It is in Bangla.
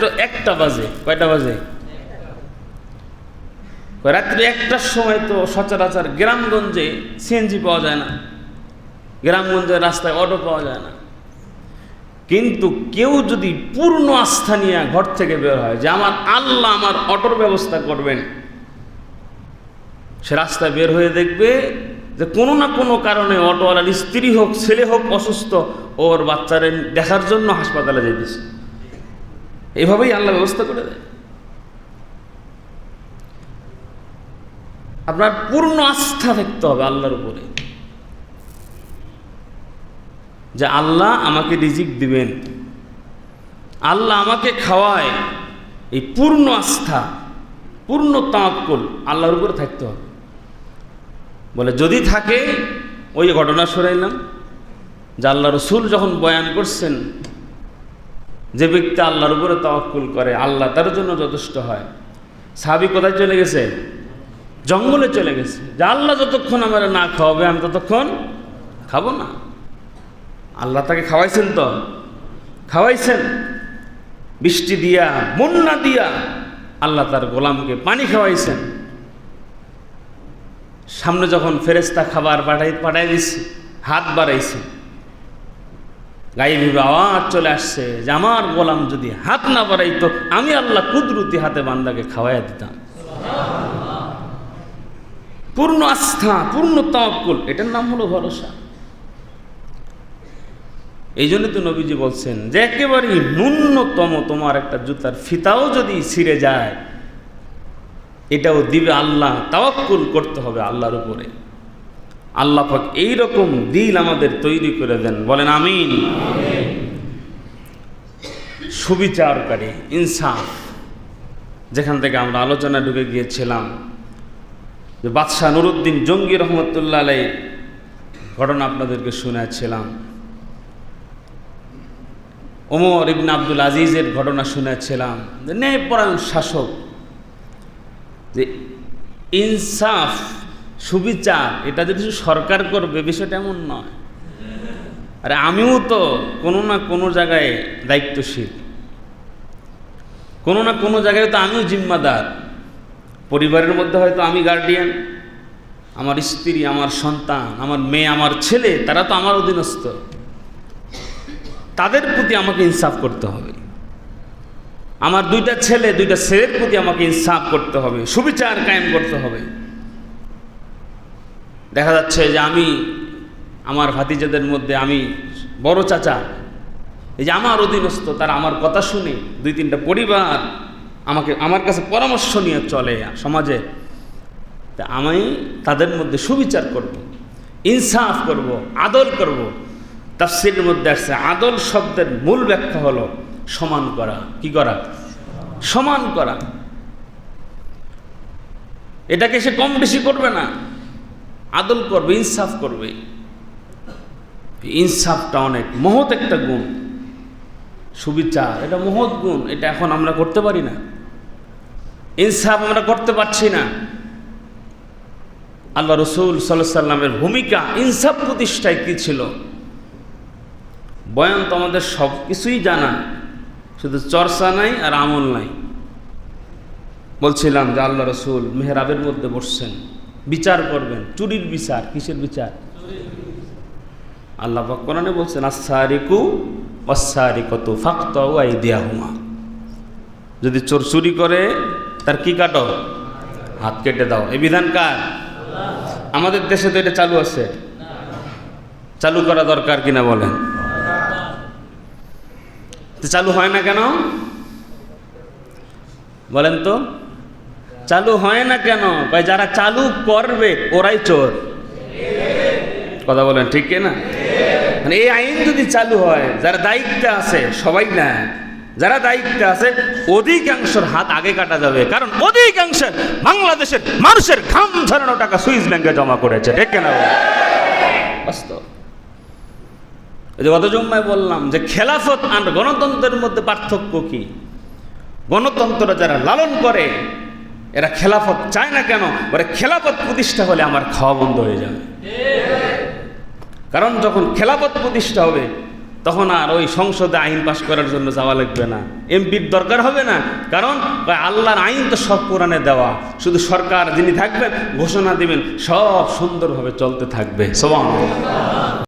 রাত্র 1টা বাজে। কয়টা বাজে? রাত্রি 1টার সময় তো সচরাচর গ্রামগঞ্জে সিএনজি পাওয়া যায় না, গ্রামগঞ্জের রাস্তায় অটো পাওয়া যায় না। কিন্তু কেউ যদি পূর্ণ আস্থা নিয়ে ঘর থেকে বের হয় যে আমার আল্লাহ আমার অটোর ব্যবস্থা করবেন, সে রাস্তায় বের হয়ে দেখবে যে কোনো না কোনো কারণে অটোওয়ালার স্ত্রী হোক ছেলে হোক অসুস্থ, ওর বাচ্চাদের দেখার জন্য হাসপাতালে যেতেছে। এভাবেই আল্লাহ ব্যবস্থা করে দেয়। আপনার পূর্ণ আস্থা থাকতে হবে আল্লাহর উপরে, যে আল্লাহ আমাকে রিজিক দিবেন, আল্লাহ আমাকে খাওয়ায়। এই পূর্ণ আস্থা, পূর্ণ তাওয়াক্কুল আল্লাহর উপরে থাকতে হবে। বলে যদি থাকে, ওই ঘটনা শোনাইলাম যে আল্লাহ রসুল যখন বয়ান করছেন যে ব্যক্তি আল্লাহর উপরে তাওয়াক্কুল করে আল্লাহ তার জন্য যথেষ্ট হয়। সাহাবী কোথায় চলে গেছে? জঙ্গলে চলে গেছে, যে আল্লাহ যতক্ষণ আমার না খাওয়াবে আমি ততক্ষণ খাবো না। আল্লাহ তাকে খাওয়াইছেন, তো খাওয়াইছেন, বৃষ্টি দিয়া বন্যা দিয়া আল্লাহ তার গোলামকে পানি খাওয়াইছেন। সামনে যখন ফেরেশতা খাবার পাঠাই দিচ্ছে, হাত বাড়াইছে, গায়েবী আওয়াজ চলে আসছে যে আমার গোলাম যদি হাত না বাড়াইতো আমি আল্লাহ কুদরতি হাতে বান্দাকে খাওয়াইয়া দিতাম। পূর্ণ আস্থা, পূর্ণ তাওয়াক্কুল, এটার নাম হলো ভরসা। এই জন্য তো নবীজি বলছেন যে একেবারেই ন্যূনতম তোমার একটা জুতার ফিতাও যদি ছিঁড়ে যায় এটাও দিবে আল্লাহ। তাওয়াক্কুল করতে হবে আল্লাহর উপরে। আল্লাহ পাক এইরকম দিল আমাদের তৈরি করে দেন, বলেন আমিন। সুবিচারকারী, ইনসাফ, যেখান থেকে আমরা আলোচনা ঢুকে গিয়েছিলাম যে বাদশাহ নুরুদ্দিন জঙ্গি রহমতুল্লাহ আলাইহি ঘটনা আপনাদেরকে শুনেছিলাম, ওমর ইবনে আব্দুল আজিজের ঘটনা শুনেছিলাম, যে ন্যায়পরায়ণ শাসক, যে ইনসাফ সুবিচার এটা যদি সরকার করবে বিষয়টা এমন নয়। আরে আমিও তো কোনো না কোনো জায়গায় দায়িত্বশীল, কোনো না কোনো জায়গায় তো আমিও জিম্মাদার। পরিবারের মধ্যে হয়তো আমি গার্ডিয়ান, আমার স্ত্রী, আমার সন্তান, আমার মেয়ে, আমার ছেলে, তারা তো আমার অধীনস্থ। তাদের প্রতি আমাকে ইনসাফ করতে হবে। আমার 2টা ছেলে, 2টা ছেলের প্রতি আমাকে ইনসাফ করতে হবে, সুবিচার কায়েম করতে হবে। দেখা যাচ্ছে যে আমি আমার ভাতিজাদের মধ্যে আমি বড় চাচা, এই যে আমার অধীনস্থ, তারা আমার কথা শুনে 2-3টা পরিবার আমার কাছে পরামর্শ নিয়ে চলে সমাজে। তা আমি তাদের মধ্যে সুবিচার করব, ইনসাফ করব, আদল করব। তাফসীরের মধ্যে আসছে আদল শব্দের মূল ব্যাখ্যা হলো সমান করা। কি করা? সমান করা। এটাকে সে কম বেশি করবে না, আদল করবে, ইনসাফ করবে। ইনসাফটা অনেক মহৎ একটা গুণ। সুবিচার এটা মহৎ গুণ, এটা এখন আমরা করতে পারি না। ইনসাফ আমরা করতে পারছি না। আল্লাহ রসুল সাল্লাল্লাহু আলাইহি সাল্লামের ভূমিকা ইনসাফ প্রতিষ্ঠায় কী ছিল? বয়ান তো আমাদের সব কিছুই জানা, শুধু চর্চা নাই আর আমল নাই। বলছিলাম যে আল্লাহ রসুল মেহরাবের মধ্যে বসছেন, বিচার করবেন। চুরির বিচার। কিসের বিচার? আল্লাহ পাক কোরআনে বলছেন আস-সারিকু ওয়াস-সারিকাতু ফাকতাউ আইদিয়াহুমা। যদি চোর চুরি করে তার কি কাটো? হাত কেটে দাও। এই বিধান কার? আমাদের দেশে তো এটা চালু আছে, চালু করা দরকার কিনা বলেন? চালু হয় না কেন বলেন তো? চালু হয় না কেন? ভাই যারা চালু করবে ওরাই চোর। কথা বলেন ঠিক না? মানে এই আইন যদি চালু হয়, যারা দায়িত্বে আছে সবাই না, যারা দায়িত্বে আছে অধিকাংশের হাত আগে কাটা যাবে। কারণ অধিকাংশ বাংলাদেশের মানুষের ঘাম ঝরানো টাকা সুইস ব্যাংকে জমা করেছে। ঠিক না? বাস্তব। এই যে গত জুম্মায় বললাম যে খেলাফত আর গণতন্ত্রের মধ্যে পার্থক্য কি? গণতন্ত্র যারা লালন করে এরা খেলাফত চায় না কেন? ওরা খেলাফত প্রতিষ্ঠা হলে আমার খাওয়া বন্ধ হয়ে যাবে। কারণ যখন খেলাফত প্রতিষ্ঠা হবে তখন আর ওই সংসদে আইন পাশ করার জন্য যাওয়া লাগবে না, এমপির দরকার হবে না। কারণ আল্লাহর আইন তো সব কোরআনে দেওয়া, শুধু সরকার যিনি থাকবেন ঘোষণা দিবেন, সব সুন্দরভাবে চলতে থাকবে। সুবহানাল্লাহ।